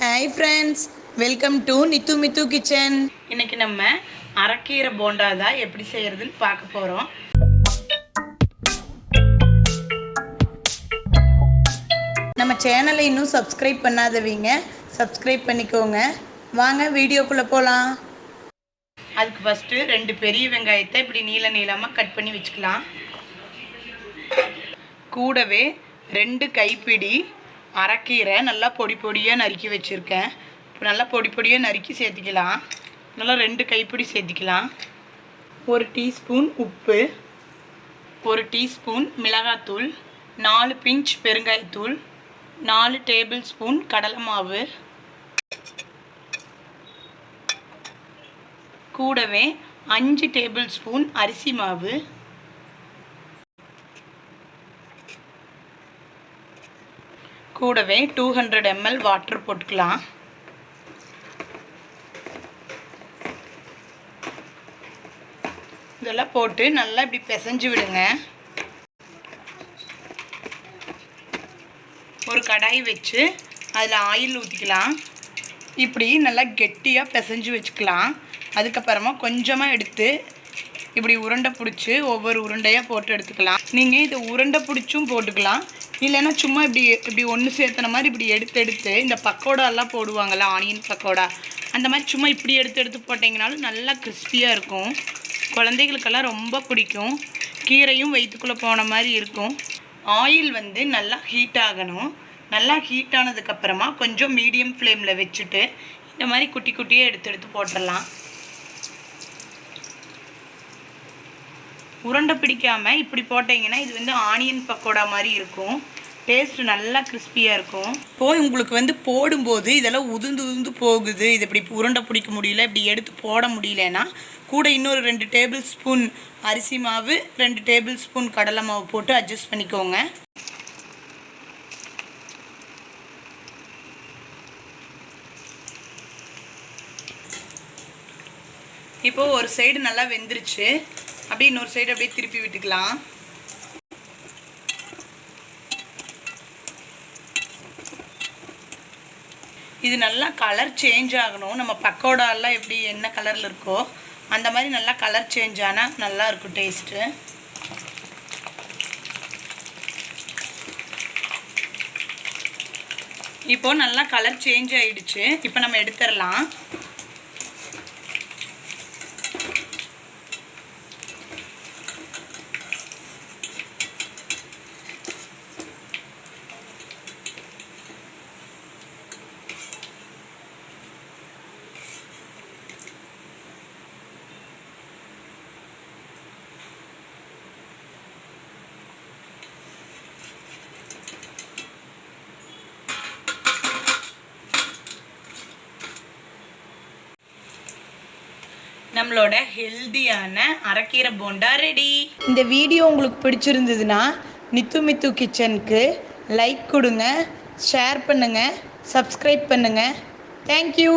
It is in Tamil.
Hi friends, welcome to nithumithukitchen. இன்னைக்கு நம்ம அரைக்கீரை போண்டா தான் எப்படி செய்யறதுன்னு பார்க்க போறோம். நம்ம சேனலை இன்னும் சப்ஸ்கிரைப் பண்ணாதவங்க சப்ஸ்கிரைப் பண்ணிக்கோங்க. வாங்க வீடியோக்குள்ள போலாம். அதுக்கு ஃபர்ஸ்ட் 2 பெரிய வெங்காயத்தை இப்படி நீளமா கட் பண்ணி வச்சுக்கலாம். கூடவே 2 கைப்பிடி அரைக்கீரை நல்லா பொடியா நறுக்கி வச்சிருக்கேன். நல்லா பொடியா நறுக்கி சேர்த்துக்கலாம். நல்லா 2 கைப்பிடி சேர்த்துக்கலாம். 1 டீஸ்பூன் உப்பு, 1 டீஸ்பூன் மிளகாத்தூள், 4 பிஞ்ச் பெருங்காயத்தூள், 4 டேபிள் ஸ்பூன் கடலை மாவு, கூடவே 5 டேபிள் ஸ்பூன் அரிசி மாவு, கூடவே 200 ml வாட்டர் போட்டுக்கலாம். இதெல்லாம் போட்டு நல்லா இப்படி பிசைஞ்சு விடுங்க. ஒரு கடாய் வச்சு அதில் ஆயில் ஊற்றிக்கலாம். இப்படி நல்லா கெட்டியாக பிசைஞ்சு வச்சுக்கலாம். அதுக்கப்புறமா கொஞ்சமாக எடுத்து இப்படி உருண்டை பிடிச்சி ஒவ்வொரு உருண்டையாக போட்டு எடுத்துக்கலாம். நீங்கள் இதை உருண்டை பிடிச்சும் போட்டுக்கலாம், இல்லைன்னா சும்மா இப்படி ஒன்று சேர்த்துன மாதிரி இப்படி எடுத்து இந்த பக்கோடாலாம் போடுவாங்கள்ல, ஆனியன் பக்கோடா, அந்த மாதிரி சும்மா இப்படி எடுத்து போட்டிங்கனாலும் நல்லா கிறிஸ்பியாக இருக்கும். குழந்தைகளுக்கெல்லாம் ரொம்ப பிடிக்கும். கீரையும் வயிற்றுக்குள்ளே போன மாதிரி இருக்கும். ஆயில் வந்து நல்லா ஹீட் ஆகணும். நல்லா ஹீட் ஆனதுக்கப்புறமா கொஞ்சம் மீடியம் ஃப்ளேமில் வச்சுட்டு இந்த மாதிரி குட்டியாக எடுத்து போட்டுடலாம். உருண்டை பிடிக்காமல் இப்படி போட்டிங்கன்னா இது வந்து ஆனியன் பக்கோடா மாதிரி இருக்கும். டேஸ்ட் நல்லா கிறிஸ்பியாக இருக்கும். இப்போது உங்களுக்கு வந்து போடும்போது இதெல்லாம் உதிர்ந்து போகுது, இது இப்படி உருண்டை பிடிக்க முடியல, இப்படி எடுத்து போட முடியலன்னா கூட இன்னொரு 2 டேபிள் ஸ்பூன் அரிசி மாவு, 2 டேபிள் ஸ்பூன் கடலை மாவு போட்டு அட்ஜஸ்ட் பண்ணிக்கோங்க. இப்போது ஒரு சைடு நல்லா வெந்துருச்சு. அப்படியே இன்னொரு சைடு அப்படியே திருப்பி விட்டுக்கலாம். இது நல்லா கலர் சேஞ்ச் ஆகணும். நம்ம பக்கோடாலாம் எப்படி என்ன கலரில் இருக்கோ அந்த மாதிரி நல்லா கலர் சேஞ்ச் ஆனால் நல்லா இருக்கும் டேஸ்ட்டு. இப்போது நல்லா கலர் சேஞ்ச் ஆகிடுச்சு. இப்போ நம்ம எடுத்துடலாம். நம்மளோட ஹெல்தியான அரைக்கீரை போண்டா ரெடி. இந்த வீடியோ உங்களுக்கு பிடிச்சிருந்ததுன்னா நித்து கிச்சனுக்கு லைக் கொடுங்க, ஷேர் பண்ணுங்கள், சப்ஸ்கிரைப் பண்ணுங்கள். தேங்க்யூ.